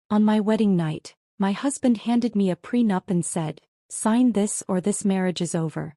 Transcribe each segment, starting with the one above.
On my wedding night, my husband handed me a prenup and said, "Sign this or this marriage is over."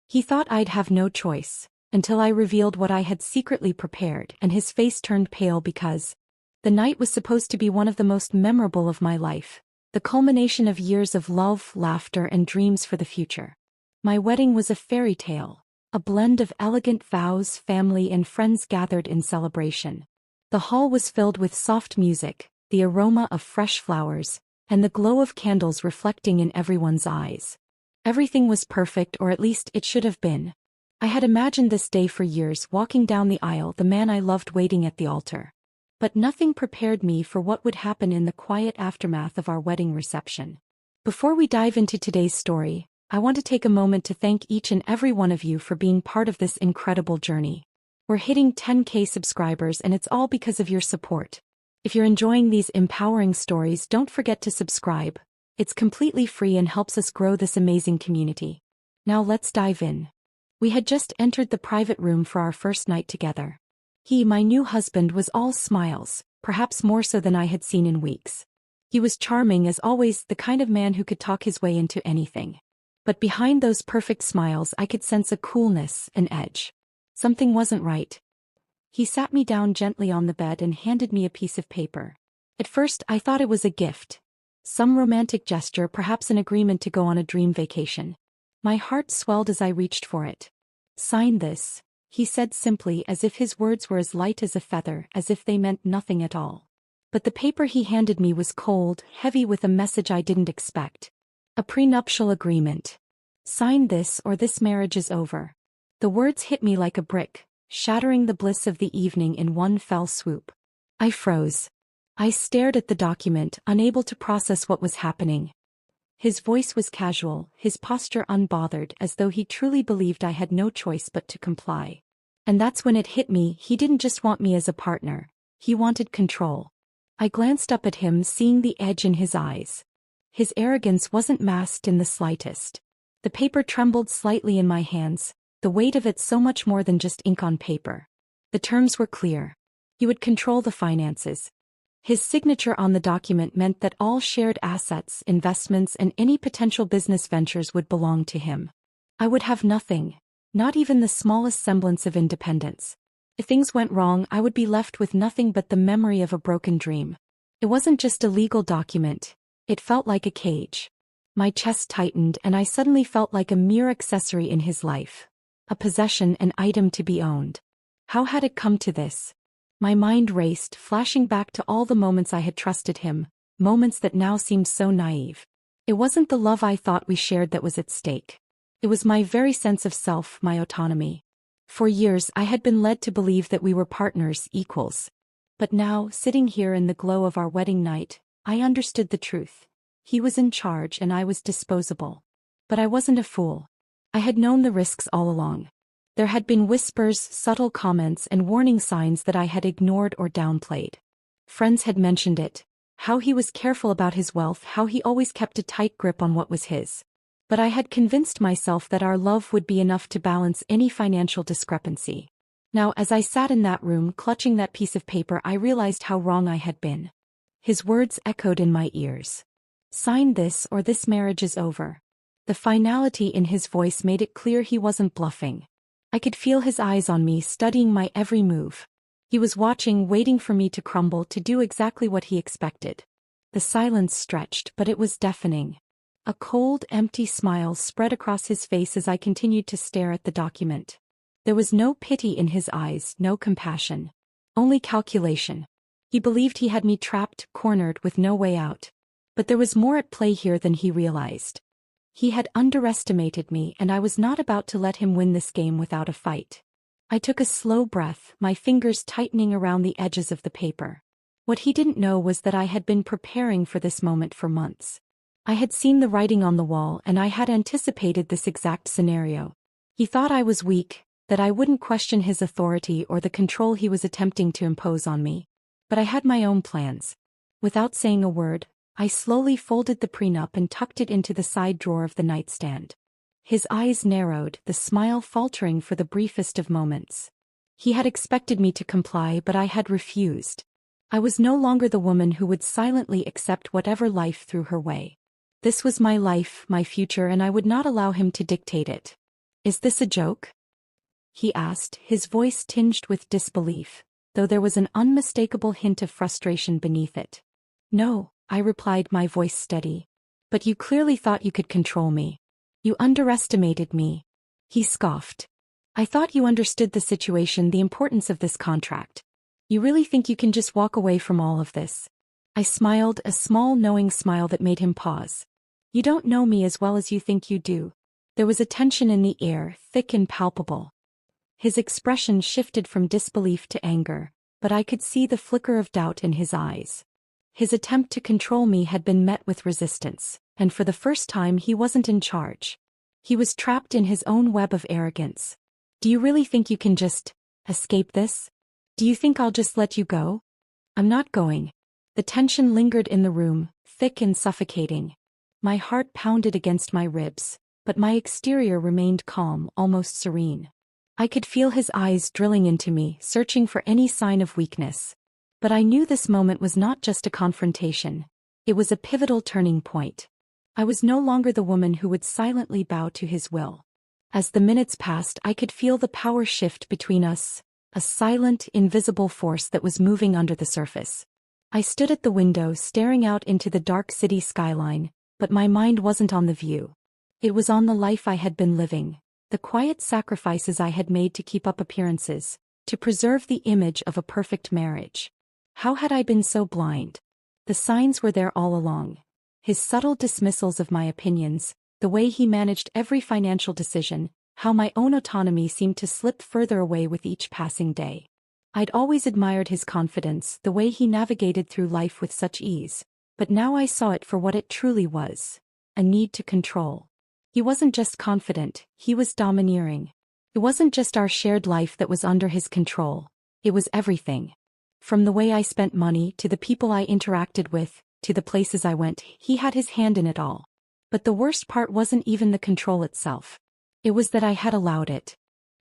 He thought I'd have no choice, until I revealed what I had secretly prepared, and his face turned pale because the night was supposed to be one of the most memorable of my life, the culmination of years of love, laughter, and dreams for the future. My wedding was a fairy tale, a blend of elegant vows, family, and friends gathered in celebration. The hall was filled with soft music, the aroma of fresh flowers, and the glow of candles reflecting in everyone's eyes. Everything was perfect, or at least it should have been. I had imagined this day for years, walking down the aisle, the man I loved waiting at the altar. But nothing prepared me for what would happen in the quiet aftermath of our wedding reception. Before we dive into today's story, I want to take a moment to thank each and every one of you for being part of this incredible journey. We're hitting 10K subscribers, and it's all because of your support. If you're enjoying these empowering stories, don't forget to subscribe. It's completely free and helps us grow this amazing community. Now let's dive in. We had just entered the private room for our first night together. He, my new husband, was all smiles, perhaps more so than I had seen in weeks. He was charming as always, the kind of man who could talk his way into anything. But behind those perfect smiles I could sense a coolness, an edge. Something wasn't right. He sat me down gently on the bed and handed me a piece of paper. At first I thought it was a gift. Some romantic gesture, perhaps an agreement to go on a dream vacation. My heart swelled as I reached for it. "Sign this," he said simply, as if his words were as light as a feather, as if they meant nothing at all. But the paper he handed me was cold, heavy with a message I didn't expect. A prenuptial agreement. "Sign this or this marriage is over." The words hit me like a brick, shattering the bliss of the evening in one fell swoop. I froze. I stared at the document, unable to process what was happening. His voice was casual, his posture unbothered, as though he truly believed I had no choice but to comply. And that's when it hit me, he didn't just want me as a partner. He wanted control. I glanced up at him, seeing the edge in his eyes. His arrogance wasn't masked in the slightest. The paper trembled slightly in my hands, the weight of it so much more than just ink on paper. The terms were clear. He would control the finances. His signature on the document meant that all shared assets, investments, and any potential business ventures would belong to him. I would have nothing, not even the smallest semblance of independence. If things went wrong, I would be left with nothing but the memory of a broken dream. It wasn't just a legal document. It felt like a cage. My chest tightened, and I suddenly felt like a mere accessory in his life. A possession, an item to be owned. How had it come to this? My mind raced, flashing back to all the moments I had trusted him, moments that now seemed so naive. It wasn't the love I thought we shared that was at stake. It was my very sense of self, my autonomy. For years I had been led to believe that we were partners, equals. But now, sitting here in the glow of our wedding night, I understood the truth. He was in charge and I was disposable. But I wasn't a fool. I had known the risks all along. There had been whispers, subtle comments, and warning signs that I had ignored or downplayed. Friends had mentioned it, how he was careful about his wealth, how he always kept a tight grip on what was his. But I had convinced myself that our love would be enough to balance any financial discrepancy. Now, as I sat in that room, clutching that piece of paper, I realized how wrong I had been. His words echoed in my ears. "Sign this or this marriage is over." The finality in his voice made it clear he wasn't bluffing. I could feel his eyes on me, studying my every move. He was watching, waiting for me to crumble, to do exactly what he expected. The silence stretched, but it was deafening. A cold, empty smile spread across his face as I continued to stare at the document. There was no pity in his eyes, no compassion. Only calculation. He believed he had me trapped, cornered, with no way out. But there was more at play here than he realized. He had underestimated me, and I was not about to let him win this game without a fight. I took a slow breath, my fingers tightening around the edges of the paper. What he didn't know was that I had been preparing for this moment for months. I had seen the writing on the wall, and I had anticipated this exact scenario. He thought I was weak, that I wouldn't question his authority or the control he was attempting to impose on me. But I had my own plans. Without saying a word, I slowly folded the prenup and tucked it into the side drawer of the nightstand. His eyes narrowed, the smile faltering for the briefest of moments. He had expected me to comply, but I had refused. I was no longer the woman who would silently accept whatever life threw her way. This was my life, my future, and I would not allow him to dictate it. "Is this a joke?" he asked, his voice tinged with disbelief, though there was an unmistakable hint of frustration beneath it. "No," I replied, my voice steady. "But you clearly thought you could control me. You underestimated me." He scoffed. "I thought you understood the situation, the importance of this contract. You really think you can just walk away from all of this?" I smiled, a small knowing smile that made him pause. "You don't know me as well as you think you do." There was a tension in the air, thick and palpable. His expression shifted from disbelief to anger, but I could see the flicker of doubt in his eyes. His attempt to control me had been met with resistance, and for the first time he wasn't in charge. He was trapped in his own web of arrogance. "Do you really think you can just escape this? Do you think I'll just let you go?" "I'm not going." The tension lingered in the room, thick and suffocating. My heart pounded against my ribs, but my exterior remained calm, almost serene. I could feel his eyes drilling into me, searching for any sign of weakness. But I knew this moment was not just a confrontation. It was a pivotal turning point. I was no longer the woman who would silently bow to his will. As the minutes passed, I could feel the power shift between us, a silent, invisible force that was moving under the surface. I stood at the window, staring out into the dark city skyline, but my mind wasn't on the view. It was on the life I had been living, the quiet sacrifices I had made to keep up appearances, to preserve the image of a perfect marriage. How had I been so blind? The signs were there all along. His subtle dismissals of my opinions, the way he managed every financial decision, how my own autonomy seemed to slip further away with each passing day. I'd always admired his confidence, the way he navigated through life with such ease, but now I saw it for what it truly was: a need to control. He wasn't just confident, he was domineering. It wasn't just our shared life that was under his control, it was everything. From the way I spent money, to the people I interacted with, to the places I went, he had his hand in it all. But the worst part wasn't even the control itself. It was that I had allowed it.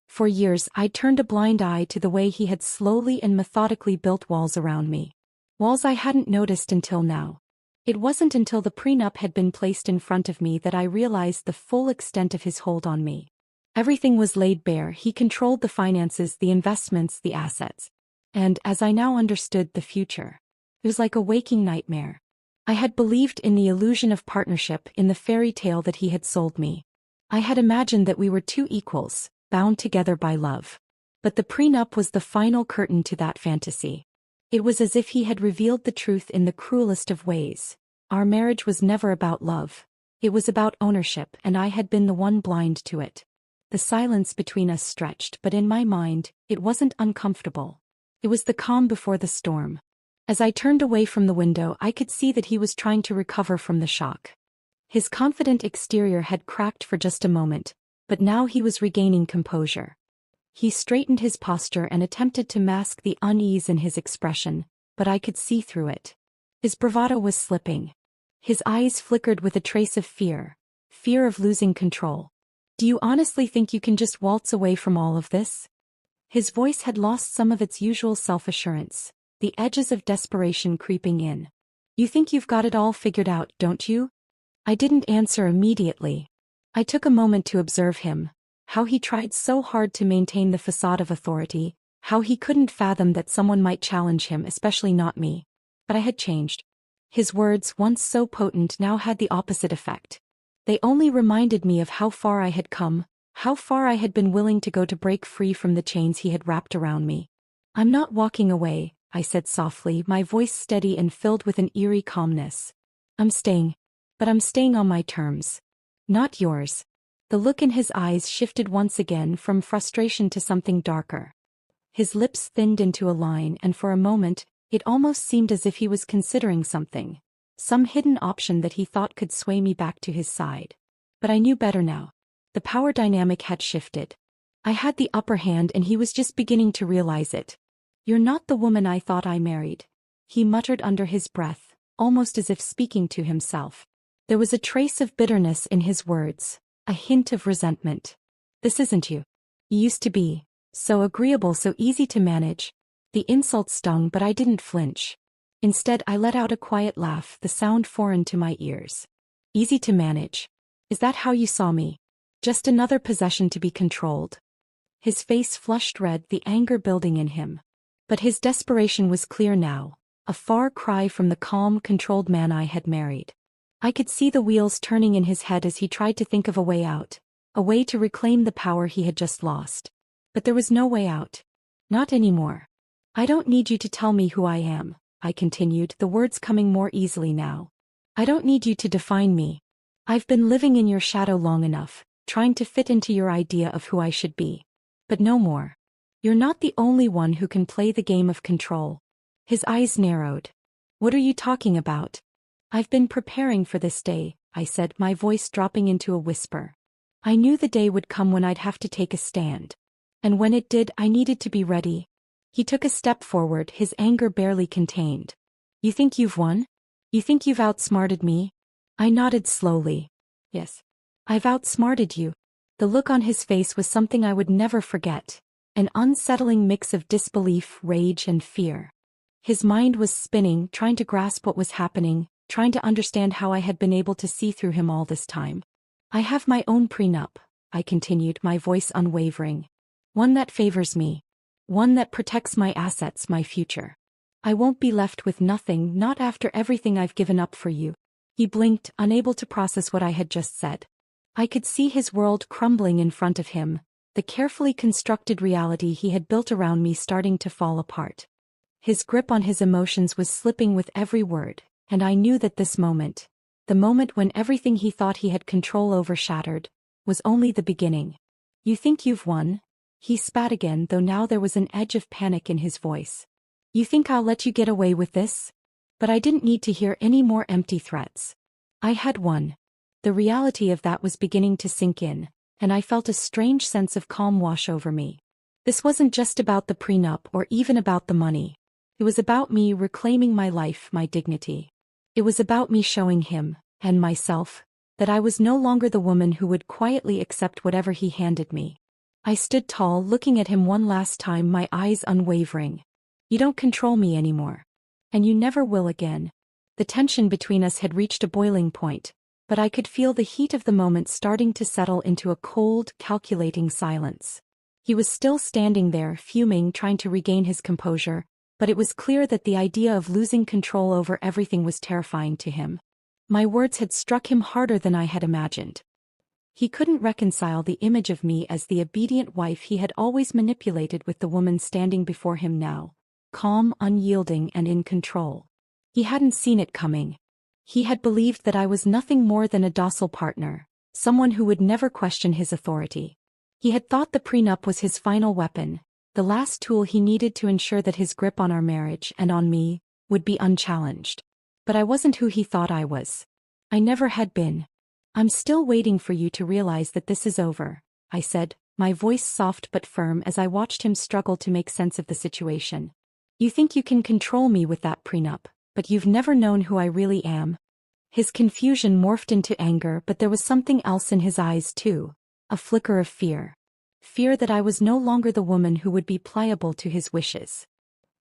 For years I'd turned a blind eye to the way he had slowly and methodically built walls around me. Walls I hadn't noticed until now. It wasn't until the prenup had been placed in front of me that I realized the full extent of his hold on me. Everything was laid bare. He controlled the finances, the investments, the assets. And, as I now understood, the future. It was like a waking nightmare. I had believed in the illusion of partnership, in the fairy tale that he had sold me. I had imagined that we were two equals, bound together by love. But the prenup was the final curtain to that fantasy. It was as if he had revealed the truth in the cruelest of ways. Our marriage was never about love. It was about ownership, and I had been the one blind to it. The silence between us stretched, but in my mind, it wasn't uncomfortable. It was the calm before the storm. As I turned away from the window, I could see that he was trying to recover from the shock. His confident exterior had cracked for just a moment, but now he was regaining composure. He straightened his posture and attempted to mask the unease in his expression, but I could see through it. His bravado was slipping. His eyes flickered with a trace of fear of losing control. "Do you honestly think you can just waltz away from all of this?" His voice had lost some of its usual self-assurance, the edges of desperation creeping in. "You think you've got it all figured out, don't you?" I didn't answer immediately. I took a moment to observe him, how he tried so hard to maintain the facade of authority, how he couldn't fathom that someone might challenge him, especially not me. But I had changed. His words, once so potent, now had the opposite effect. They only reminded me of how far I had come, how far I had been willing to go to break free from the chains he had wrapped around me. "I'm not walking away," I said softly, my voice steady and filled with an eerie calmness. "I'm staying. But I'm staying on my terms. Not yours." The look in his eyes shifted once again from frustration to something darker. His lips thinned into a line, and for a moment, it almost seemed as if he was considering something, some hidden option that he thought could sway me back to his side. But I knew better now. The power dynamic had shifted. I had the upper hand, and he was just beginning to realize it. "You're not the woman I thought I married," he muttered under his breath, almost as if speaking to himself. There was a trace of bitterness in his words, a hint of resentment. "This isn't you. You used to be so agreeable, so easy to manage." The insult stung, but I didn't flinch. Instead, I let out a quiet laugh, the sound foreign to my ears. Easy to manage. Is that how you saw me? Just another possession to be controlled? His face flushed red, the anger building in him. But his desperation was clear now, a far cry from the calm, controlled man I had married. I could see the wheels turning in his head as he tried to think of a way out, a way to reclaim the power he had just lost. But there was no way out. Not anymore. I don't need you to tell me who I am, I continued, the words coming more easily now. I don't need you to define me. I've been living in your shadow long enough, trying to fit into your idea of who I should be. But no more. You're not the only one who can play the game of control. His eyes narrowed. What are you talking about? I've been preparing for this day, I said, my voice dropping into a whisper. I knew the day would come when I'd have to take a stand. And when it did, I needed to be ready. He took a step forward, his anger barely contained. You think you've won? You think you've outsmarted me? I nodded slowly. Yes. I've outsmarted you. The look on his face was something I would never forget. An unsettling mix of disbelief, rage, and fear. His mind was spinning, trying to grasp what was happening, trying to understand how I had been able to see through him all this time. I have my own prenup, I continued, my voice unwavering. One that favors me. One that protects my assets, my future. I won't be left with nothing, not after everything I've given up for you. He blinked, unable to process what I had just said. I could see his world crumbling in front of him, the carefully constructed reality he had built around me starting to fall apart. His grip on his emotions was slipping with every word, and I knew that this moment, the moment when everything he thought he had control over shattered, was only the beginning. You think you've won? He spat again, though now there was an edge of panic in his voice. You think I'll let you get away with this? But I didn't need to hear any more empty threats. I had won. The reality of that was beginning to sink in, and I felt a strange sense of calm wash over me. This wasn't just about the prenup or even about the money. It was about me reclaiming my life, my dignity. It was about me showing him, and myself, that I was no longer the woman who would quietly accept whatever he handed me. I stood tall, looking at him one last time, my eyes unwavering. You don't control me anymore. And you never will again. The tension between us had reached a boiling point, but I could feel the heat of the moment starting to settle into a cold, calculating silence. He was still standing there, fuming, trying to regain his composure, but it was clear that the idea of losing control over everything was terrifying to him. My words had struck him harder than I had imagined. He couldn't reconcile the image of me as the obedient wife he had always manipulated with the woman standing before him now, calm, unyielding, and in control. He hadn't seen it coming. He had believed that I was nothing more than a docile partner, someone who would never question his authority. He had thought the prenup was his final weapon, the last tool he needed to ensure that his grip on our marriage and on me would be unchallenged. But I wasn't who he thought I was. I never had been. I'm still waiting for you to realize that this is over, I said, my voice soft but firm as I watched him struggle to make sense of the situation. You think you can control me with that prenup, but you've never known who I really am. His confusion morphed into anger, but there was something else in his eyes too, a flicker of fear. Fear that I was no longer the woman who would be pliable to his wishes.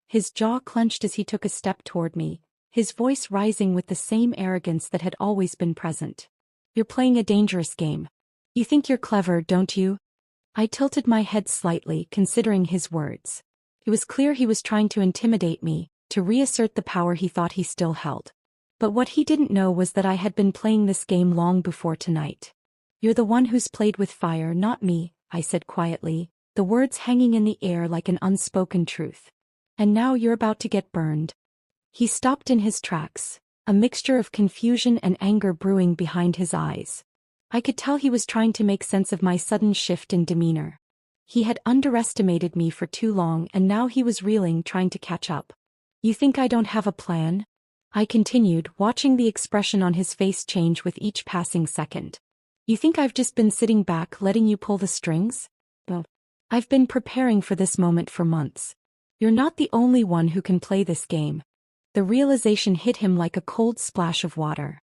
His jaw clenched as he took a step toward me, his voice rising with the same arrogance that had always been present. You're playing a dangerous game. You think you're clever, don't you? I tilted my head slightly, considering his words. It was clear he was trying to intimidate me, to reassert the power he thought he still held. But what he didn't know was that I had been playing this game long before tonight. You're the one who's played with fire, not me, I said quietly, the words hanging in the air like an unspoken truth. And now you're about to get burned. He stopped in his tracks, a mixture of confusion and anger brewing behind his eyes. I could tell he was trying to make sense of my sudden shift in demeanor. He had underestimated me for too long, and now he was reeling, trying to catch up. You think I don't have a plan? I continued, watching the expression on his face change with each passing second. You think I've just been sitting back letting you pull the strings? Well, I've been preparing for this moment for months. You're not the only one who can play this game. The realization hit him like a cold splash of water.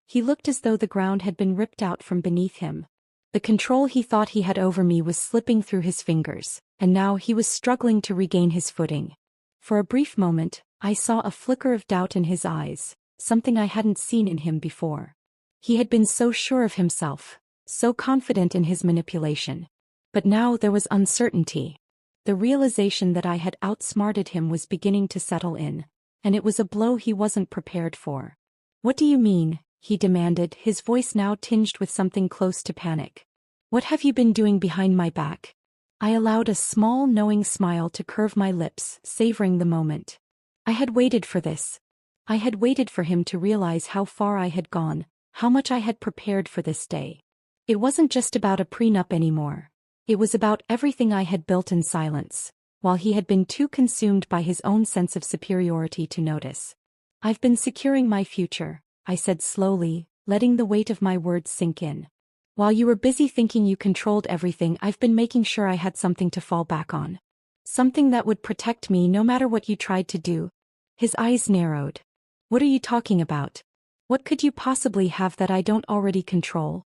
He looked as though the ground had been ripped out from beneath him. The control he thought he had over me was slipping through his fingers, and now he was struggling to regain his footing. For a brief moment, I saw a flicker of doubt in his eyes, something I hadn't seen in him before. He had been so sure of himself, so confident in his manipulation. But now there was uncertainty. The realization that I had outsmarted him was beginning to settle in, and it was a blow he wasn't prepared for. "What do you mean?" he demanded, his voice now tinged with something close to panic. "What have you been doing behind my back?" I allowed a small, knowing smile to curve my lips, savoring the moment. I had waited for this. I had waited for him to realize how far I had gone, how much I had prepared for this day. It wasn't just about a prenup anymore. It was about everything I had built in silence, while he had been too consumed by his own sense of superiority to notice. "I've been securing my future," I said slowly, letting the weight of my words sink in. "While you were busy thinking you controlled everything, I've been making sure I had something to fall back on. Something that would protect me no matter what you tried to do." His eyes narrowed. "What are you talking about? What could you possibly have that I don't already control?"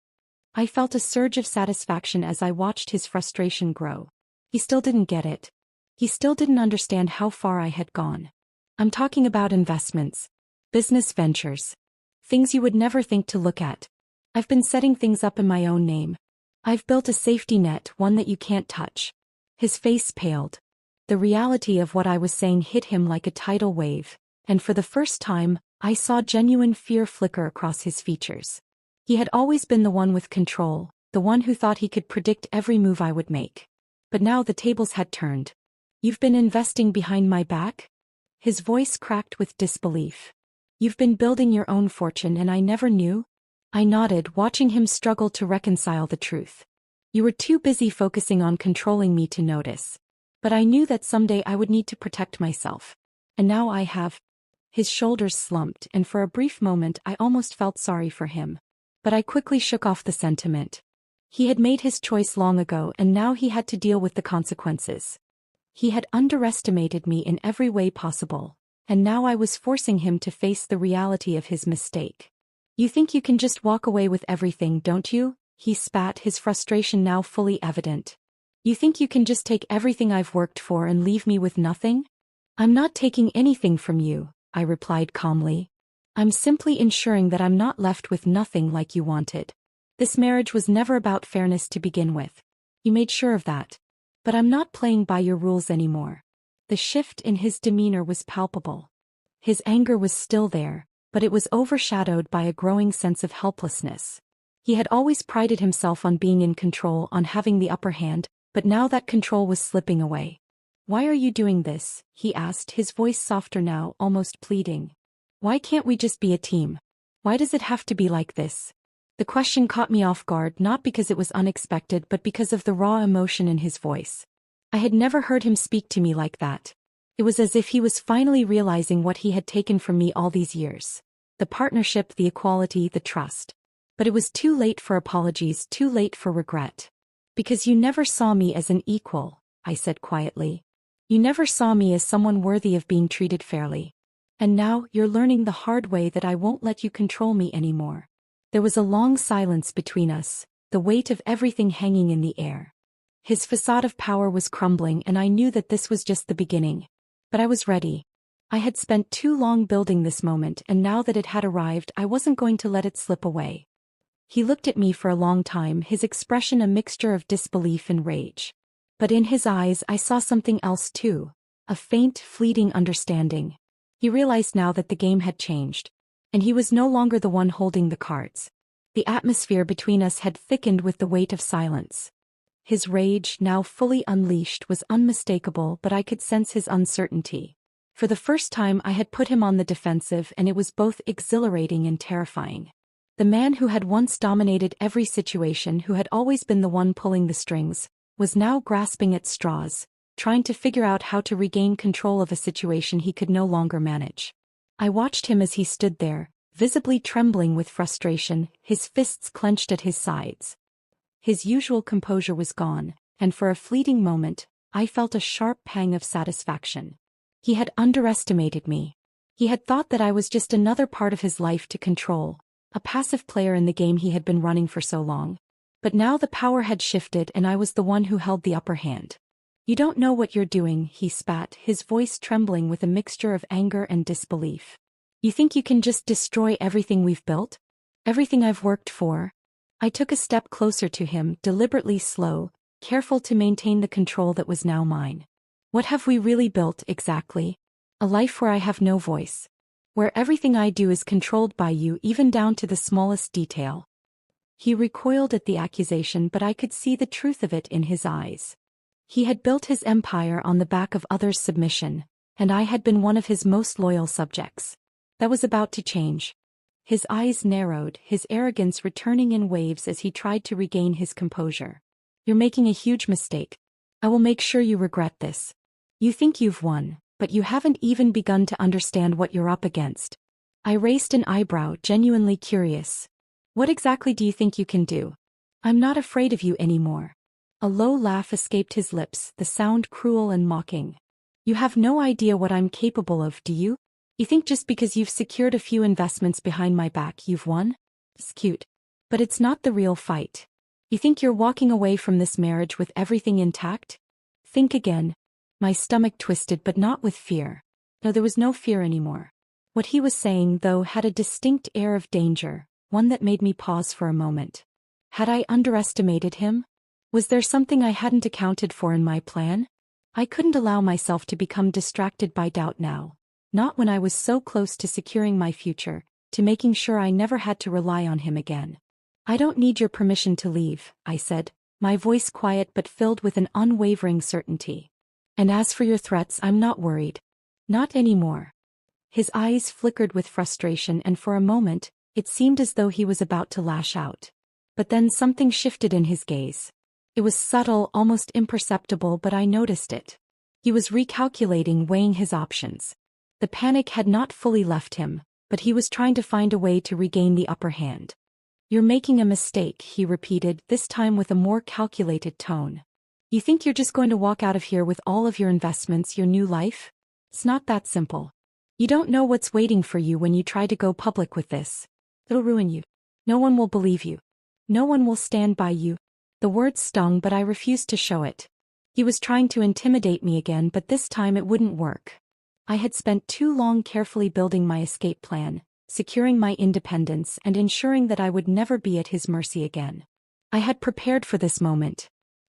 I felt a surge of satisfaction as I watched his frustration grow. He still didn't get it. He still didn't understand how far I had gone. "I'm talking about investments. Business ventures. Things you would never think to look at. I've been setting things up in my own name. I've built a safety net, one that you can't touch." His face paled. The reality of what I was saying hit him like a tidal wave, and for the first time, I saw genuine fear flicker across his features. He had always been the one with control, the one who thought he could predict every move I would make. But now the tables had turned. "You've been investing behind my back?" His voice cracked with disbelief. "You've been building your own fortune and I never knew?" I nodded, watching him struggle to reconcile the truth. "You were too busy focusing on controlling me to notice. But I knew that someday I would need to protect myself. And now I have." His shoulders slumped, and for a brief moment I almost felt sorry for him. But I quickly shook off the sentiment. He had made his choice long ago and now he had to deal with the consequences. He had underestimated me in every way possible, and now I was forcing him to face the reality of his mistake. "You think you can just walk away with everything, don't you?" he spat, his frustration now fully evident. "You think you can just take everything I've worked for and leave me with nothing?" "I'm not taking anything from you," I replied calmly. "I'm simply ensuring that I'm not left with nothing like you wanted. This marriage was never about fairness to begin with. You made sure of that. But I'm not playing by your rules anymore." The shift in his demeanor was palpable. His anger was still there, but it was overshadowed by a growing sense of helplessness. He had always prided himself on being in control, on having the upper hand, but now that control was slipping away. "Why are you doing this?" he asked, his voice softer now, almost pleading. "Why can't we just be a team? Why does it have to be like this?" The question caught me off guard, not because it was unexpected but because of the raw emotion in his voice. I had never heard him speak to me like that. It was as if he was finally realizing what he had taken from me all these years. The partnership, the equality, the trust. But it was too late for apologies, too late for regret. "Because you never saw me as an equal," I said quietly. "You never saw me as someone worthy of being treated fairly. And now you're learning the hard way that I won't let you control me anymore." There was a long silence between us, the weight of everything hanging in the air. His facade of power was crumbling and I knew that this was just the beginning. But I was ready. I had spent too long building this moment and now that it had arrived I wasn't going to let it slip away. He looked at me for a long time, his expression a mixture of disbelief and rage. But in his eyes I saw something else too, a faint, fleeting understanding. He realized now that the game had changed. And he was no longer the one holding the cards. The atmosphere between us had thickened with the weight of silence. His rage, now fully unleashed, was unmistakable, but I could sense his uncertainty. For the first time I had put him on the defensive and it was both exhilarating and terrifying. The man who had once dominated every situation, who had always been the one pulling the strings, was now grasping at straws, trying to figure out how to regain control of a situation he could no longer manage. I watched him as he stood there, visibly trembling with frustration, his fists clenched at his sides. His usual composure was gone, and for a fleeting moment, I felt a sharp pang of satisfaction. He had underestimated me. He had thought that I was just another part of his life to control, a passive player in the game he had been running for so long. But now the power had shifted and I was the one who held the upper hand. You don't know what you're doing, he spat, his voice trembling with a mixture of anger and disbelief. You think you can just destroy everything we've built? Everything I've worked for? I took a step closer to him, deliberately slow, careful to maintain the control that was now mine. What have we really built, exactly? A life where I have no voice. Where everything I do is controlled by you, even down to the smallest detail. He recoiled at the accusation, but I could see the truth of it in his eyes. He had built his empire on the back of others' submission, and I had been one of his most loyal subjects. That was about to change. His eyes narrowed, his arrogance returning in waves as he tried to regain his composure. You're making a huge mistake. I will make sure you regret this. You think you've won, but you haven't even begun to understand what you're up against. I raised an eyebrow, genuinely curious. What exactly do you think you can do? I'm not afraid of you anymore. A low laugh escaped his lips, the sound cruel and mocking. You have no idea what I'm capable of, do you? You think just because you've secured a few investments behind my back you've won? It's cute. But it's not the real fight. You think you're walking away from this marriage with everything intact? Think again. My stomach twisted, but not with fear. No, there was no fear anymore. What he was saying, though, had a distinct air of danger, one that made me pause for a moment. Had I underestimated him? Was there something I hadn't accounted for in my plan? I couldn't allow myself to become distracted by doubt now. Not when I was so close to securing my future, to making sure I never had to rely on him again. I don't need your permission to leave, I said, my voice quiet but filled with an unwavering certainty. And as for your threats, I'm not worried. Not anymore. His eyes flickered with frustration, and for a moment, it seemed as though he was about to lash out. But then something shifted in his gaze. It was subtle, almost imperceptible, but I noticed it. He was recalculating, weighing his options. The panic had not fully left him, but he was trying to find a way to regain the upper hand. You're making a mistake, he repeated, this time with a more calculated tone. You think you're just going to walk out of here with all of your investments, your new life? It's not that simple. You don't know what's waiting for you when you try to go public with this. It'll ruin you. No one will believe you. No one will stand by you. The words stung, but I refused to show it. He was trying to intimidate me again, but this time it wouldn't work. I had spent too long carefully building my escape plan, securing my independence and ensuring that I would never be at his mercy again. I had prepared for this moment.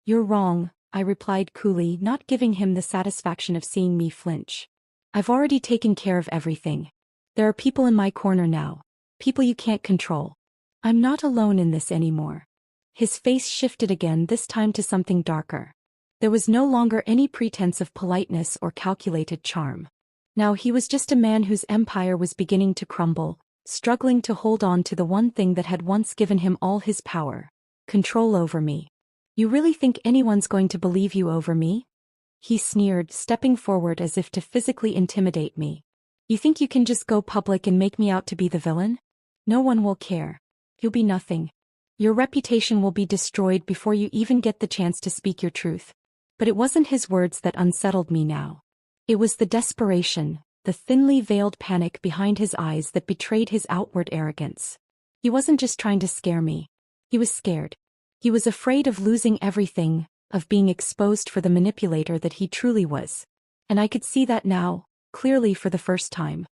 You're wrong, I replied coolly, not giving him the satisfaction of seeing me flinch. I've already taken care of everything. There are people in my corner now. People you can't control. I'm not alone in this anymore. His face shifted again, this time to something darker. There was no longer any pretense of politeness or calculated charm. Now he was just a man whose empire was beginning to crumble, struggling to hold on to the one thing that had once given him all his power: control over me. You really think anyone's going to believe you over me? He sneered, stepping forward as if to physically intimidate me. You think you can just go public and make me out to be the villain? No one will care. You'll be nothing. Your reputation will be destroyed before you even get the chance to speak your truth. But it wasn't his words that unsettled me now. It was the desperation, the thinly veiled panic behind his eyes that betrayed his outward arrogance. He wasn't just trying to scare me. He was scared. He was afraid of losing everything, of being exposed for the manipulator that he truly was. And I could see that now, clearly for the first time.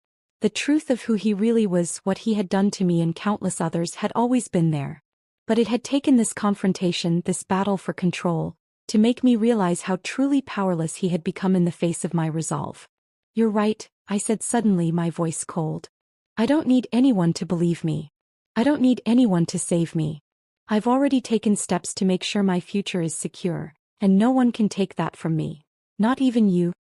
The truth of who he really was, what he had done to me and countless others, had always been there. But it had taken this confrontation, this battle for control, to make me realize how truly powerless he had become in the face of my resolve. You're right, I said suddenly, my voice cold. I don't need anyone to believe me. I don't need anyone to save me. I've already taken steps to make sure my future is secure, and no one can take that from me. Not even you.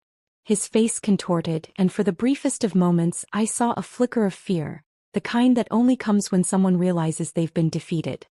His face contorted, and for the briefest of moments I saw a flicker of fear, the kind that only comes when someone realizes they've been defeated.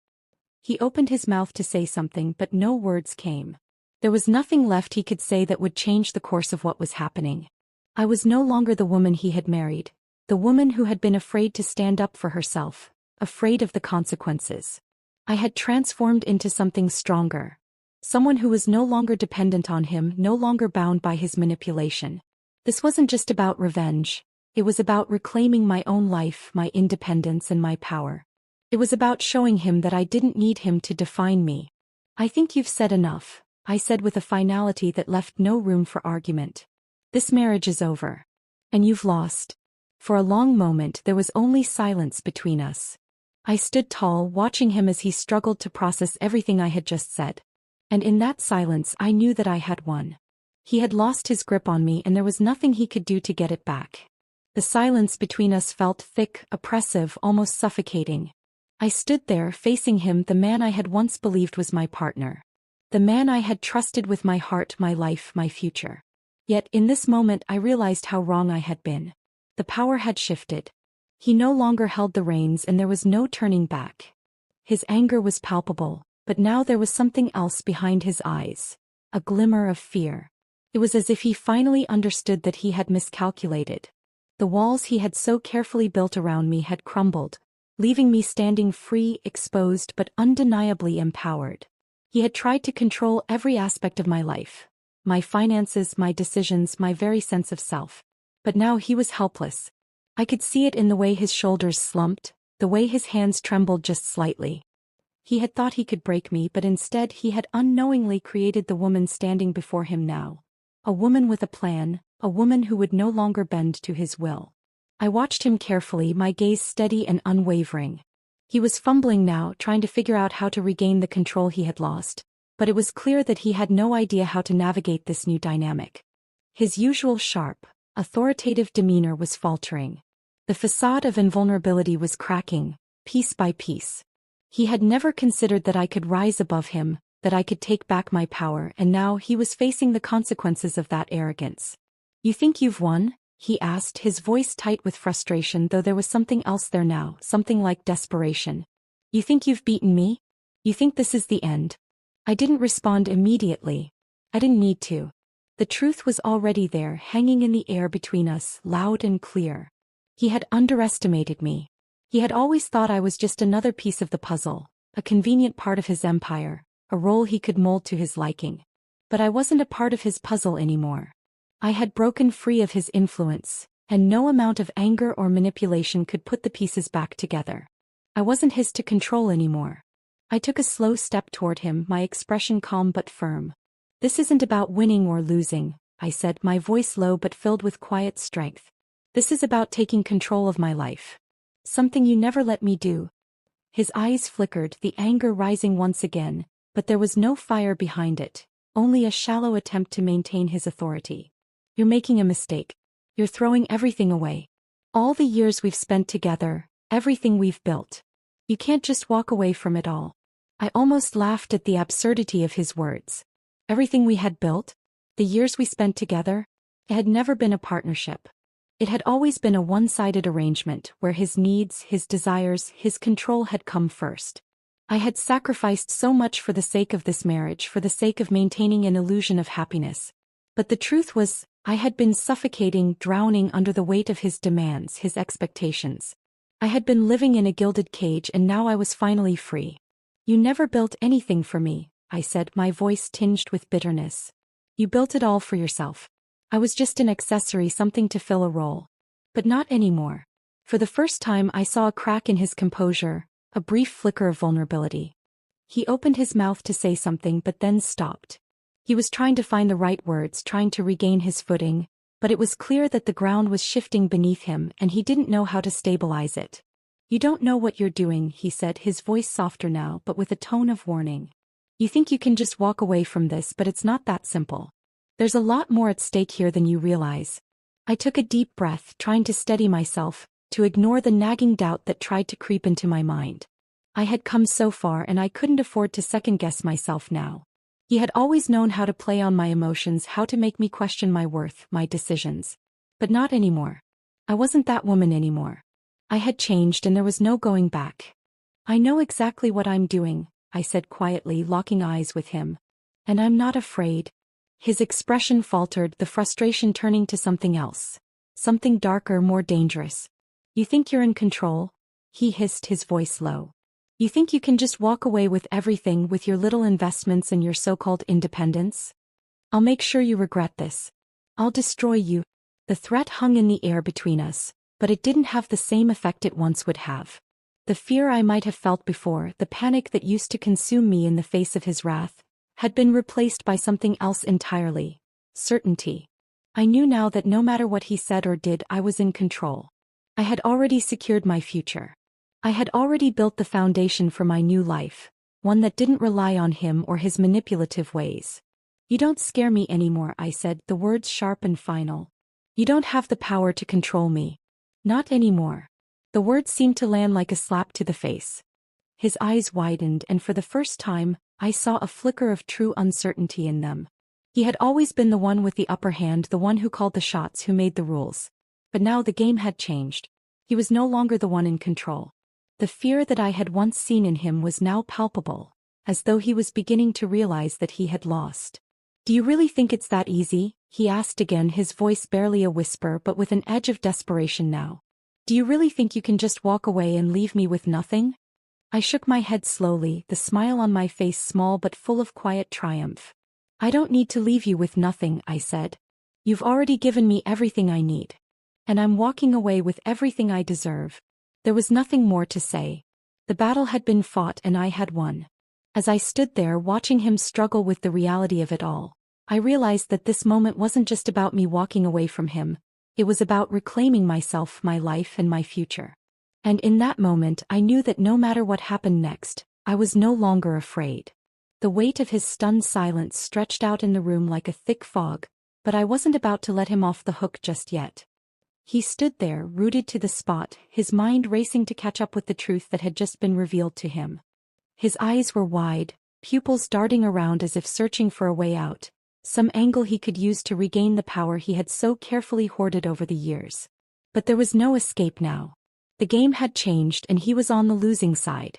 He opened his mouth to say something, but no words came. There was nothing left he could say that would change the course of what was happening. I was no longer the woman he had married, the woman who had been afraid to stand up for herself, afraid of the consequences. I had transformed into something stronger. Someone who was no longer dependent on him, no longer bound by his manipulation. This wasn't just about revenge. It was about reclaiming my own life, my independence, and my power. It was about showing him that I didn't need him to define me. I think you've said enough, I said with a finality that left no room for argument. This marriage is over. And you've lost. For a long moment there was only silence between us. I stood tall, watching him as he struggled to process everything I had just said. And in that silence I knew that I had won. He had lost his grip on me and there was nothing he could do to get it back. The silence between us felt thick, oppressive, almost suffocating. I stood there facing him, the man I had once believed was my partner. The man I had trusted with my heart, my life, my future. Yet in this moment I realized how wrong I had been. The power had shifted. He no longer held the reins and there was no turning back. His anger was palpable, but now there was something else behind his eyes. A glimmer of fear. It was as if he finally understood that he had miscalculated. The walls he had so carefully built around me had crumbled, leaving me standing free, exposed but undeniably empowered. He had tried to control every aspect of my life. My finances, my decisions, my very sense of self. But now he was helpless. I could see it in the way his shoulders slumped, the way his hands trembled just slightly. He had thought he could break me, but instead he had unknowingly created the woman standing before him now. A woman with a plan, a woman who would no longer bend to his will. I watched him carefully, my gaze steady and unwavering. He was fumbling now, trying to figure out how to regain the control he had lost, but it was clear that he had no idea how to navigate this new dynamic. His usual sharp, authoritative demeanor was faltering. The facade of invulnerability was cracking, piece by piece. He had never considered that I could rise above him, that I could take back my power, and now he was facing the consequences of that arrogance. "You think you've won?" he asked, his voice tight with frustration, though there was something else there now, something like desperation. "You think you've beaten me? You think this is the end?" I didn't respond immediately. I didn't need to. The truth was already there, hanging in the air between us, loud and clear. He had underestimated me. He had always thought I was just another piece of the puzzle, a convenient part of his empire, a role he could mold to his liking. But I wasn't a part of his puzzle anymore. I had broken free of his influence, and no amount of anger or manipulation could put the pieces back together. I wasn't his to control anymore. I took a slow step toward him, my expression calm but firm. "This isn't about winning or losing," I said, my voice low but filled with quiet strength. "This is about taking control of my life. Something you never let me do." His eyes flickered, the anger rising once again, but there was no fire behind it, only a shallow attempt to maintain his authority. "You're making a mistake. You're throwing everything away. All the years we've spent together, everything we've built. You can't just walk away from it all." I almost laughed at the absurdity of his words. Everything we had built? The years we spent together? It had never been a partnership. It had always been a one-sided arrangement where his needs, his desires, his control had come first. I had sacrificed so much for the sake of this marriage, for the sake of maintaining an illusion of happiness. But the truth was, I had been suffocating, drowning under the weight of his demands, his expectations. I had been living in a gilded cage and now I was finally free. "You never built anything for me," I said, my voice tinged with bitterness. "You built it all for yourself. I was just an accessory, something to fill a role. But not anymore." For the first time I saw a crack in his composure, a brief flicker of vulnerability. He opened his mouth to say something but then stopped. He was trying to find the right words, trying to regain his footing, but it was clear that the ground was shifting beneath him and he didn't know how to stabilize it. "You don't know what you're doing," he said, his voice softer now but with a tone of warning. "You think you can just walk away from this, but it's not that simple. There's a lot more at stake here than you realize." I took a deep breath, trying to steady myself, to ignore the nagging doubt that tried to creep into my mind. I had come so far and I couldn't afford to second-guess myself now. He had always known how to play on my emotions, how to make me question my worth, my decisions. But not anymore. I wasn't that woman anymore. I had changed and there was no going back. "I know exactly what I'm doing," I said quietly, locking eyes with him. "And I'm not afraid." His expression faltered, the frustration turning to something else. Something darker, more dangerous. "You think you're in control?" he hissed, his voice low. "You think you can just walk away with everything, with your little investments and your so-called independence? I'll make sure you regret this. I'll destroy you." The threat hung in the air between us, but it didn't have the same effect it once would have. The fear I might have felt before, the panic that used to consume me in the face of his wrath, had been replaced by something else entirely: certainty. I knew now that no matter what he said or did, I was in control. I had already secured my future. I had already built the foundation for my new life, one that didn't rely on him or his manipulative ways. "You don't scare me anymore," I said, the words sharp and final. "You don't have the power to control me. Not anymore." The words seemed to land like a slap to the face. His eyes widened, and for the first time, I saw a flicker of true uncertainty in them. He had always been the one with the upper hand, the one who called the shots, who made the rules. But now the game had changed. He was no longer the one in control. The fear that I had once seen in him was now palpable, as though he was beginning to realize that he had lost. "Do you really think it's that easy?" he asked again, his voice barely a whisper but with an edge of desperation now. "Do you really think you can just walk away and leave me with nothing?" I shook my head slowly, the smile on my face small but full of quiet triumph. "I don't need to leave you with nothing," I said. "You've already given me everything I need. And I'm walking away with everything I deserve." There was nothing more to say. The battle had been fought and I had won. As I stood there watching him struggle with the reality of it all, I realized that this moment wasn't just about me walking away from him. It was about reclaiming myself, my life, and my future. And in that moment I knew that no matter what happened next, I was no longer afraid. The weight of his stunned silence stretched out in the room like a thick fog, but I wasn't about to let him off the hook just yet. He stood there, rooted to the spot, his mind racing to catch up with the truth that had just been revealed to him. His eyes were wide, pupils darting around as if searching for a way out, some angle he could use to regain the power he had so carefully hoarded over the years. But there was no escape now. The game had changed and he was on the losing side.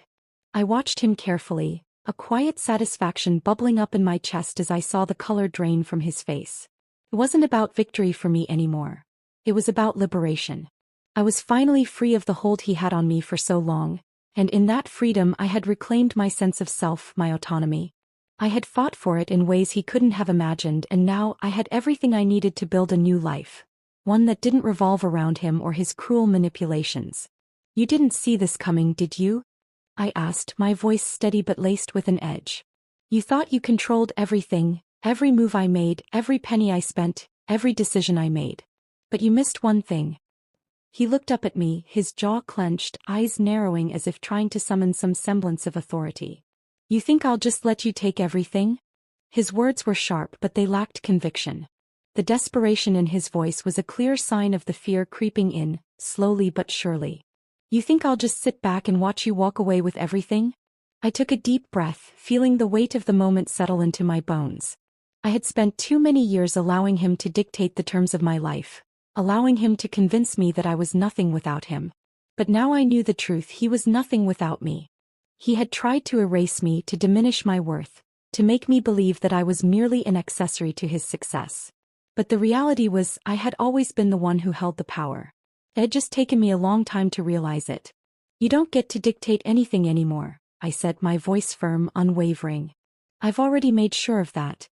I watched him carefully, a quiet satisfaction bubbling up in my chest as I saw the color drain from his face. It wasn't about victory for me anymore. It was about liberation. I was finally free of the hold he had on me for so long, and in that freedom I had reclaimed my sense of self, my autonomy. I had fought for it in ways he couldn't have imagined, and now I had everything I needed to build a new life. One that didn't revolve around him or his cruel manipulations. "You didn't see this coming, did you?" I asked, my voice steady but laced with an edge. "You thought you controlled everything, every move I made, every penny I spent, every decision I made. But you missed one thing." He looked up at me, his jaw clenched, eyes narrowing as if trying to summon some semblance of authority. "You think I'll just let you take everything?" His words were sharp, but they lacked conviction. The desperation in his voice was a clear sign of the fear creeping in, slowly but surely. "You think I'll just sit back and watch you walk away with everything?" I took a deep breath, feeling the weight of the moment settle into my bones. I had spent too many years allowing him to dictate the terms of my life, allowing him to convince me that I was nothing without him. But now I knew the truth: he was nothing without me. He had tried to erase me, to diminish my worth, to make me believe that I was merely an accessory to his success. But the reality was, I had always been the one who held the power. It had just taken me a long time to realize it. "You don't get to dictate anything anymore," I said, my voice firm, unwavering. "I've already made sure of that."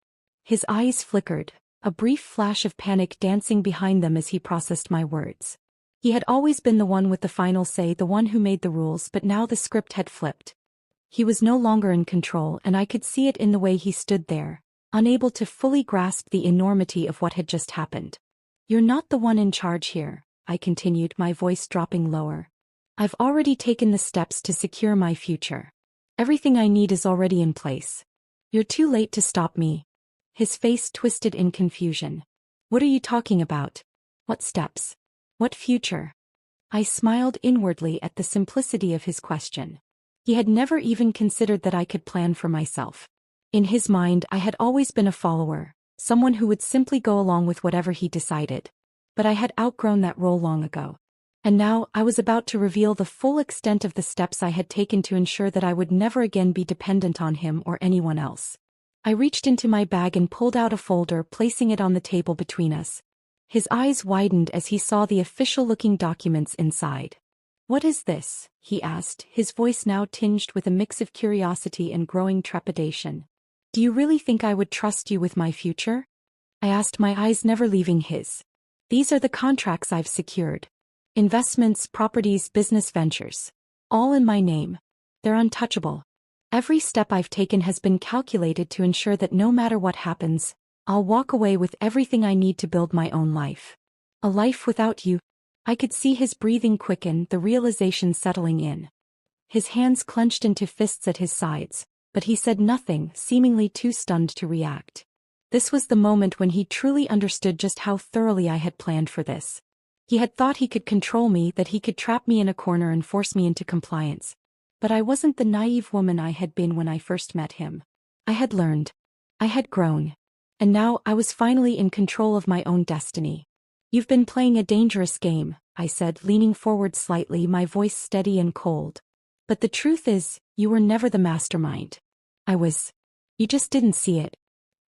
His eyes flickered, a brief flash of panic dancing behind them as he processed my words. He had always been the one with the final say, the one who made the rules, but now the script had flipped. He was no longer in control, and I could see it in the way he stood there, unable to fully grasp the enormity of what had just happened. "You're not the one in charge here," I continued, my voice dropping lower. "I've already taken the steps to secure my future. Everything I need is already in place. You're too late to stop me." His face twisted in confusion. "What are you talking about? What steps? What future?" I smiled inwardly at the simplicity of his question. He had never even considered that I could plan for myself. In his mind, I had always been a follower, someone who would simply go along with whatever he decided. But I had outgrown that role long ago. And now, I was about to reveal the full extent of the steps I had taken to ensure that I would never again be dependent on him or anyone else. I reached into my bag and pulled out a folder, placing it on the table between us. His eyes widened as he saw the official-looking documents inside. "What is this?" he asked, his voice now tinged with a mix of curiosity and growing trepidation. "Do you really think I would trust you with my future?" I asked, my eyes never leaving his. "These are the contracts I've secured. Investments, properties, business ventures. All in my name. They're untouchable." Every step I've taken has been calculated to ensure that no matter what happens, I'll walk away with everything I need to build my own life. A life without you. I could see his breathing quicken, the realization settling in. His hands clenched into fists at his sides, but he said nothing, seemingly too stunned to react. This was the moment when he truly understood just how thoroughly I had planned for this. He had thought he could control me, that he could trap me in a corner and force me into compliance. But I wasn't the naive woman I had been when I first met him. I had learned. I had grown. And now I was finally in control of my own destiny. "You've been playing a dangerous game," I said, leaning forward slightly, my voice steady and cold. "But the truth is, you were never the mastermind. I was. You just didn't see it."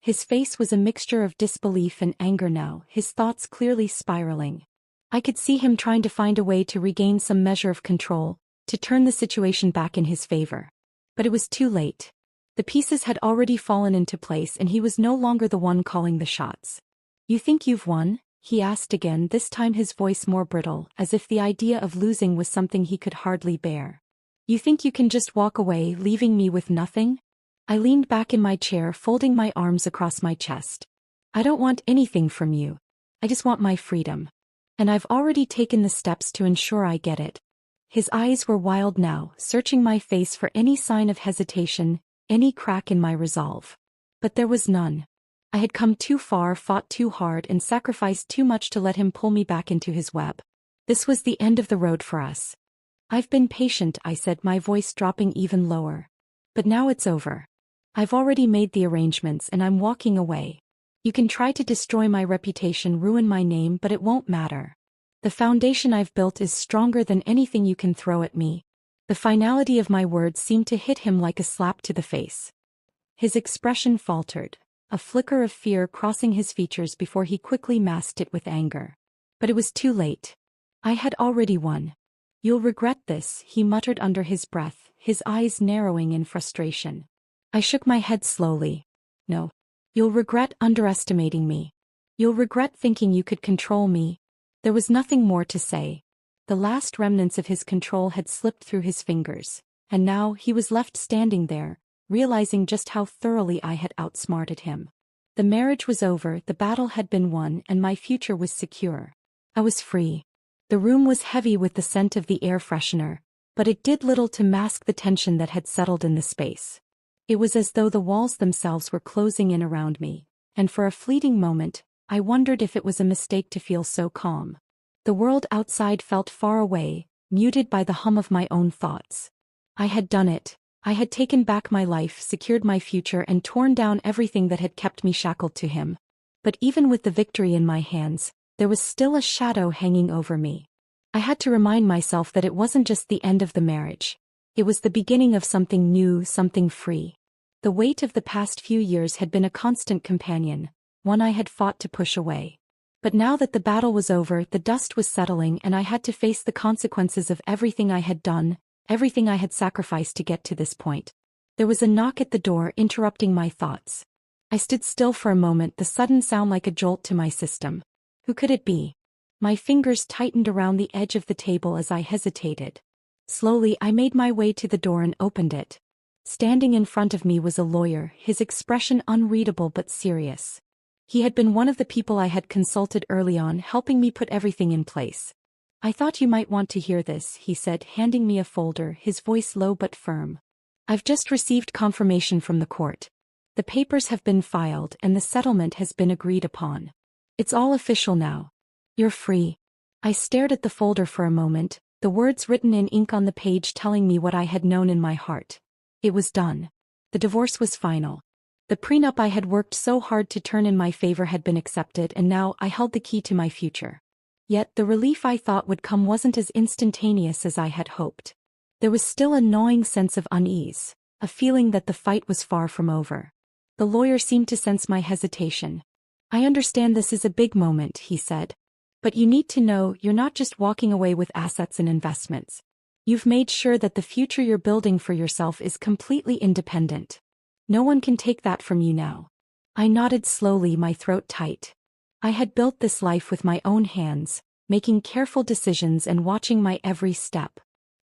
His face was a mixture of disbelief and anger now, his thoughts clearly spiraling. I could see him trying to find a way to regain some measure of control, to turn the situation back in his favor. But it was too late. The pieces had already fallen into place and he was no longer the one calling the shots. "You think you've won?" he asked again, this time his voice more brittle, as if the idea of losing was something he could hardly bear. "You think you can just walk away, leaving me with nothing?" I leaned back in my chair, folding my arms across my chest. "I don't want anything from you. I just want my freedom. And I've already taken the steps to ensure I get it." His eyes were wild now, searching my face for any sign of hesitation, any crack in my resolve. But there was none. I had come too far, fought too hard, and sacrificed too much to let him pull me back into his web. This was the end of the road for us. "I've been patient," I said, my voice dropping even lower. "But now it's over. I've already made the arrangements and I'm walking away. You can try to destroy my reputation, ruin my name, but it won't matter. The foundation I've built is stronger than anything you can throw at me." The finality of my words seemed to hit him like a slap to the face. His expression faltered, a flicker of fear crossing his features before he quickly masked it with anger. But it was too late. I had already won. "You'll regret this," he muttered under his breath, his eyes narrowing in frustration. I shook my head slowly. "No. You'll regret underestimating me. You'll regret thinking you could control me." There was nothing more to say. The last remnants of his control had slipped through his fingers, and now he was left standing there, realizing just how thoroughly I had outsmarted him. The marriage was over, the battle had been won, and my future was secure. I was free. The room was heavy with the scent of the air freshener, but it did little to mask the tension that had settled in the space. It was as though the walls themselves were closing in around me, and for a fleeting moment, I wondered if it was a mistake to feel so calm. The world outside felt far away, muted by the hum of my own thoughts. I had done it. I had taken back my life, secured my future, and torn down everything that had kept me shackled to him. But even with the victory in my hands, there was still a shadow hanging over me. I had to remind myself that it wasn't just the end of the marriage. It was the beginning of something new, something free. The weight of the past few years had been a constant companion, one I had fought to push away. But now that the battle was over, the dust was settling and I had to face the consequences of everything I had done, everything I had sacrificed to get to this point. There was a knock at the door, interrupting my thoughts. I stood still for a moment, the sudden sound like a jolt to my system. Who could it be? My fingers tightened around the edge of the table as I hesitated. Slowly I made my way to the door and opened it. Standing in front of me was a lawyer, his expression unreadable but serious. He had been one of the people I had consulted early on, helping me put everything in place. "I thought you might want to hear this," he said, handing me a folder, his voice low but firm. "I've just received confirmation from the court. The papers have been filed and the settlement has been agreed upon. It's all official now. You're free." I stared at the folder for a moment, the words written in ink on the page telling me what I had known in my heart. It was done. The divorce was final. The prenup I had worked so hard to turn in my favor had been accepted, and now I held the key to my future. Yet the relief I thought would come wasn't as instantaneous as I had hoped. There was still a gnawing sense of unease, a feeling that the fight was far from over. The lawyer seemed to sense my hesitation. "I understand this is a big moment," he said. "But you need to know you're not just walking away with assets and investments. You've made sure that the future you're building for yourself is completely independent. No one can take that from you now." I nodded slowly, my throat tight. I had built this life with my own hands, making careful decisions and watching my every step.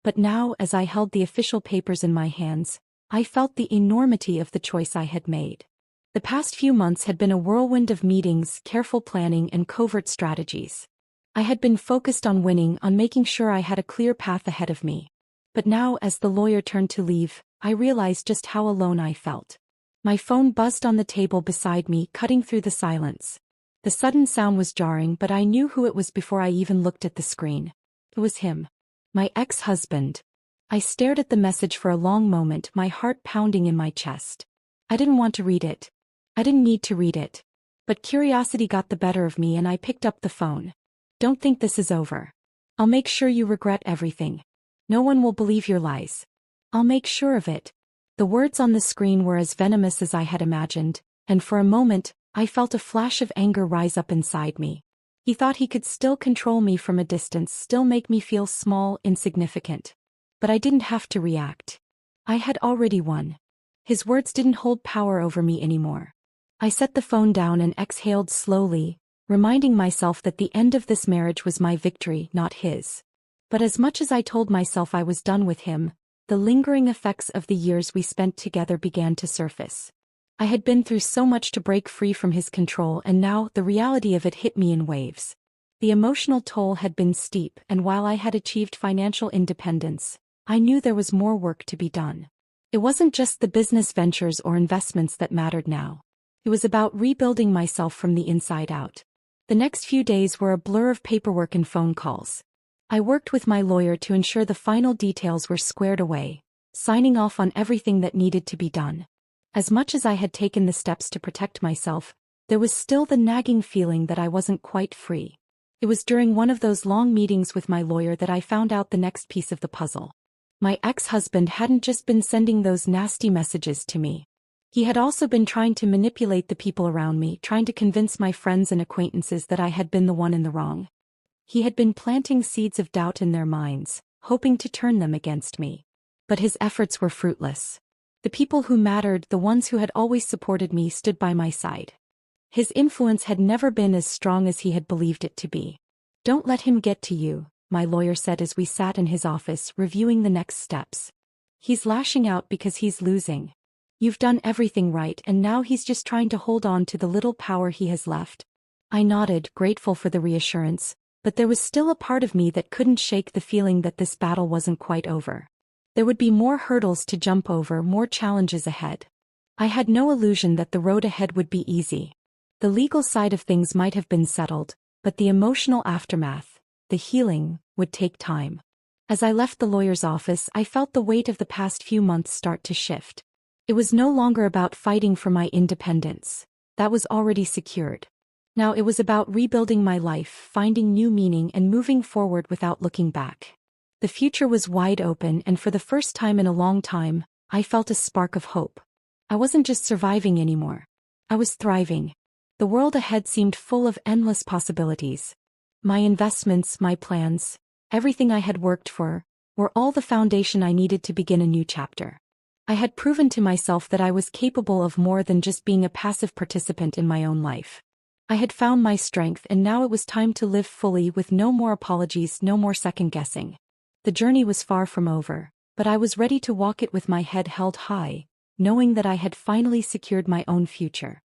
But now, as I held the official papers in my hands, I felt the enormity of the choice I had made. The past few months had been a whirlwind of meetings, careful planning, and covert strategies. I had been focused on winning, on making sure I had a clear path ahead of me. But now, as the lawyer turned to leave, I realized just how alone I felt. My phone buzzed on the table beside me, cutting through the silence. The sudden sound was jarring, but I knew who it was before I even looked at the screen. It was him. My ex-husband. I stared at the message for a long moment, my heart pounding in my chest. I didn't want to read it. I didn't need to read it. But curiosity got the better of me and I picked up the phone. Don't think this is over. I'll make sure you regret everything. No one will believe your lies. I'll make sure of it. The words on the screen were as venomous as I had imagined, and for a moment, I felt a flash of anger rise up inside me. He thought he could still control me from a distance, still make me feel small, insignificant. But I didn't have to react. I had already won. His words didn't hold power over me anymore. I set the phone down and exhaled slowly, reminding myself that the end of this marriage was my victory, not his. But as much as I told myself I was done with him, the lingering effects of the years we spent together began to surface. I had been through so much to break free from his control, and now the reality of it hit me in waves. The emotional toll had been steep, and while I had achieved financial independence, I knew there was more work to be done. It wasn't just the business ventures or investments that mattered now. It was about rebuilding myself from the inside out. The next few days were a blur of paperwork and phone calls. I worked with my lawyer to ensure the final details were squared away, signing off on everything that needed to be done. As much as I had taken the steps to protect myself, there was still the nagging feeling that I wasn't quite free. It was during one of those long meetings with my lawyer that I found out the next piece of the puzzle. My ex-husband hadn't just been sending those nasty messages to me. He had also been trying to manipulate the people around me, trying to convince my friends and acquaintances that I had been the one in the wrong. He had been planting seeds of doubt in their minds, hoping to turn them against me. But his efforts were fruitless. The people who mattered, the ones who had always supported me, stood by my side. His influence had never been as strong as he had believed it to be. "Don't let him get to you," my lawyer said as we sat in his office reviewing the next steps. "He's lashing out because he's losing. You've done everything right, and now he's just trying to hold on to the little power he has left." I nodded, grateful for the reassurance, but there was still a part of me that couldn't shake the feeling that this battle wasn't quite over. There would be more hurdles to jump over, more challenges ahead. I had no illusion that the road ahead would be easy. The legal side of things might have been settled, but the emotional aftermath, the healing, would take time. As I left the lawyer's office, I felt the weight of the past few months start to shift. It was no longer about fighting for my independence. That was already secured. Now it was about rebuilding my life, finding new meaning, and moving forward without looking back. The future was wide open, and for the first time in a long time, I felt a spark of hope. I wasn't just surviving anymore. I was thriving. The world ahead seemed full of endless possibilities. My investments, my plans, everything I had worked for, were all the foundation I needed to begin a new chapter. I had proven to myself that I was capable of more than just being a passive participant in my own life. I had found my strength, and now it was time to live fully, with no more apologies, no more second-guessing. The journey was far from over, but I was ready to walk it with my head held high, knowing that I had finally secured my own future.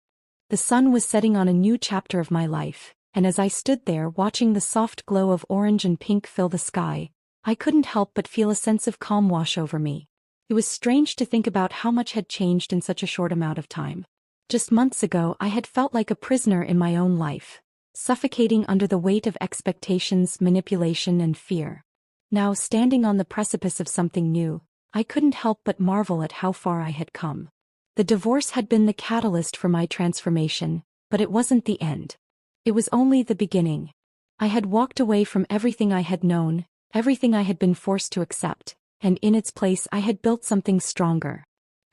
The sun was setting on a new chapter of my life, and as I stood there watching the soft glow of orange and pink fill the sky, I couldn't help but feel a sense of calm wash over me. It was strange to think about how much had changed in such a short amount of time. Just months ago, I had felt like a prisoner in my own life, suffocating under the weight of expectations, manipulation, and fear. Now, standing on the precipice of something new, I couldn't help but marvel at how far I had come. The divorce had been the catalyst for my transformation, but it wasn't the end. It was only the beginning. I had walked away from everything I had known, everything I had been forced to accept, and in its place I had built something stronger.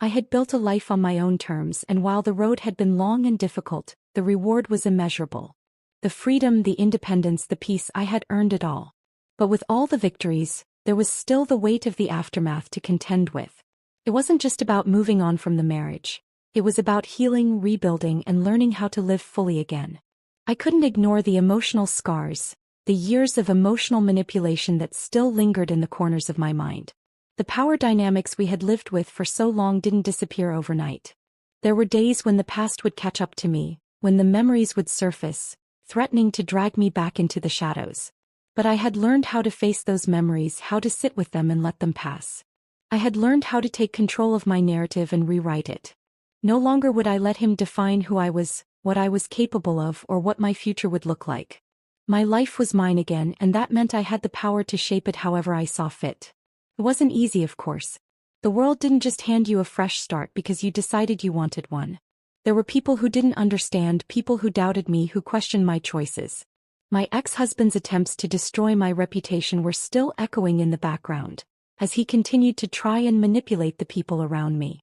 I had built a life on my own terms, and while the road had been long and difficult, the reward was immeasurable. The freedom, the independence, the peace, I had earned it all. But with all the victories, there was still the weight of the aftermath to contend with. It wasn't just about moving on from the marriage. It was about healing, rebuilding, and learning how to live fully again. I couldn't ignore the emotional scars, the years of emotional manipulation that still lingered in the corners of my mind. The power dynamics we had lived with for so long didn't disappear overnight. There were days when the past would catch up to me, when the memories would surface, threatening to drag me back into the shadows. But I had learned how to face those memories, how to sit with them and let them pass. I had learned how to take control of my narrative and rewrite it. No longer would I let him define who I was, what I was capable of, or what my future would look like. My life was mine again, and that meant I had the power to shape it however I saw fit. It wasn't easy, of course. The world didn't just hand you a fresh start because you decided you wanted one. There were people who didn't understand, people who doubted me, who questioned my choices. My ex-husband's attempts to destroy my reputation were still echoing in the background, as he continued to try and manipulate the people around me.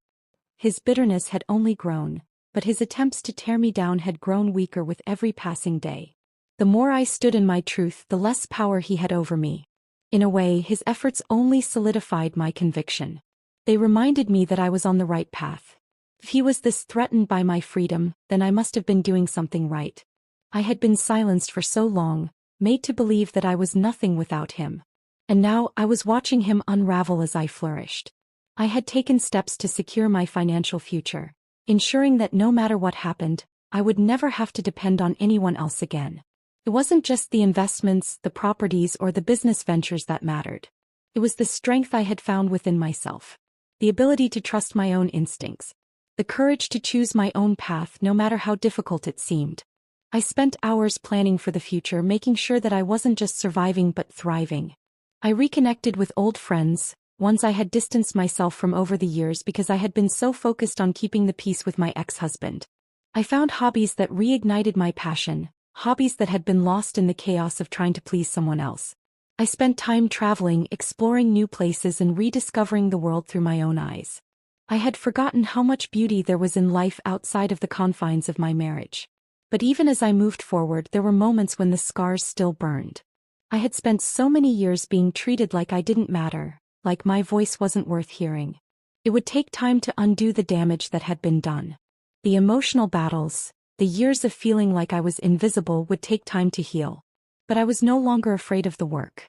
His bitterness had only grown, but his attempts to tear me down had grown weaker with every passing day. The more I stood in my truth, the less power he had over me. In a way, his efforts only solidified my conviction. They reminded me that I was on the right path. If he was this threatened by my freedom, then I must have been doing something right. I had been silenced for so long, made to believe that I was nothing without him. And now I was watching him unravel as I flourished. I had taken steps to secure my financial future, ensuring that no matter what happened, I would never have to depend on anyone else again. It wasn't just the investments, the properties, or the business ventures that mattered. It was the strength I had found within myself. The ability to trust my own instincts. The courage to choose my own path no matter how difficult it seemed. I spent hours planning for the future, making sure that I wasn't just surviving but thriving. I reconnected with old friends, ones I had distanced myself from over the years because I had been so focused on keeping the peace with my ex-husband. I found hobbies that reignited my passion, hobbies that had been lost in the chaos of trying to please someone else. I spent time traveling, exploring new places and rediscovering the world through my own eyes. I had forgotten how much beauty there was in life outside of the confines of my marriage. But even as I moved forward, there were moments when the scars still burned. I had spent so many years being treated like I didn't matter, like my voice wasn't worth hearing. It would take time to undo the damage that had been done. The emotional battles, the years of feeling like I was invisible would take time to heal. But I was no longer afraid of the work.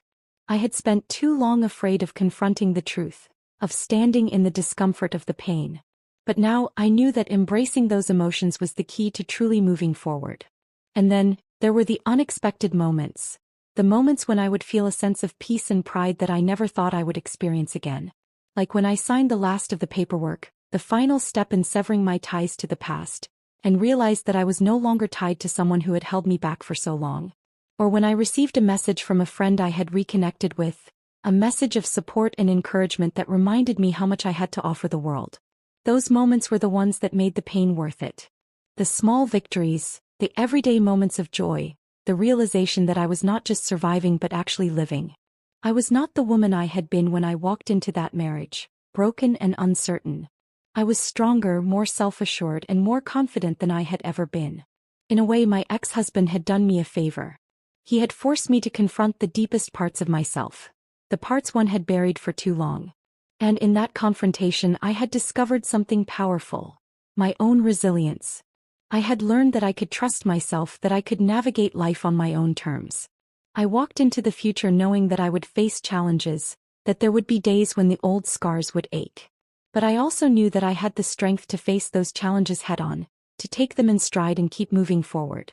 I had spent too long afraid of confronting the truth, of standing in the discomfort of the pain. But now I knew that embracing those emotions was the key to truly moving forward. And then, there were the unexpected moments. The moments when I would feel a sense of peace and pride that I never thought I would experience again. Like when I signed the last of the paperwork, the final step in severing my ties to the past, and realized that I was no longer tied to someone who had held me back for so long. Or when I received a message from a friend I had reconnected with, a message of support and encouragement that reminded me how much I had to offer the world. Those moments were the ones that made the pain worth it. The small victories, the everyday moments of joy, the realization that I was not just surviving but actually living. I was not the woman I had been when I walked into that marriage, broken and uncertain. I was stronger, more self-assured, and more confident than I had ever been. In a way, my ex-husband had done me a favor. He had forced me to confront the deepest parts of myself, the parts one had buried for too long. And in that confrontation I had discovered something powerful. My own resilience. I had learned that I could trust myself, that I could navigate life on my own terms. I walked into the future knowing that I would face challenges, that there would be days when the old scars would ache. But I also knew that I had the strength to face those challenges head-on, to take them in stride and keep moving forward.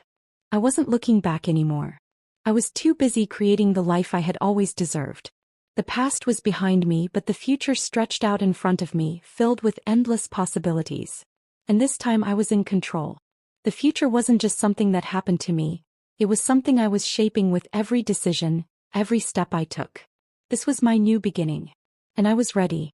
I wasn't looking back anymore. I was too busy creating the life I had always deserved. The past was behind me, but the future stretched out in front of me, filled with endless possibilities. And this time I was in control. The future wasn't just something that happened to me, it was something I was shaping with every decision, every step I took. This was my new beginning. And I was ready.